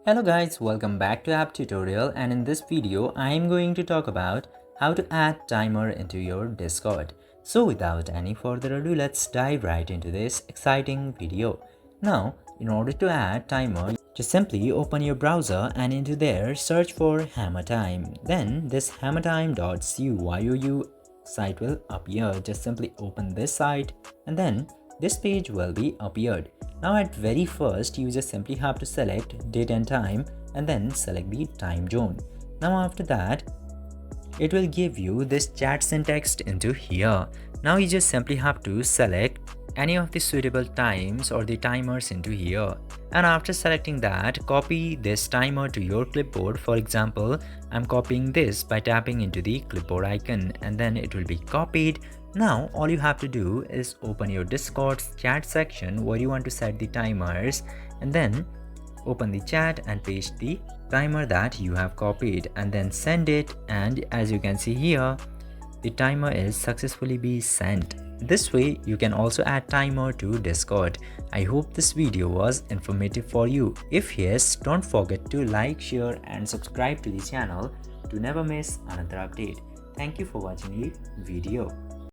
Hello guys, welcome back to app tutorial, and in this video I am going to talk about how to add timer into your Discord. So without any further ado, let's dive right into this exciting video. Now, in order to add timer, just simply open your browser and into there search for hammer time. Then this hammertime.cuiou site will appear. Just simply open this site and then this page will be appeared. Now at very first you just simply have to select date and time and then select the time zone. Now after that it will give you this chat syntax into here. Now you just simply have to select any of the suitable times or the timers into here, and after selecting that, copy this timer to your clipboard. For example, I'm copying this by tapping into the clipboard icon and then it will be copied. Now all you have to do is open your Discord's chat section where you want to set the timers, and then open the chat and paste the timer that you have copied and then send it, and as you can see here, the timer is successfully be sent. This way you can also add timer to Discord. I hope this video was informative for you. If yes, don't forget to like, share and subscribe to the channel to never miss another update. Thank you for watching the video.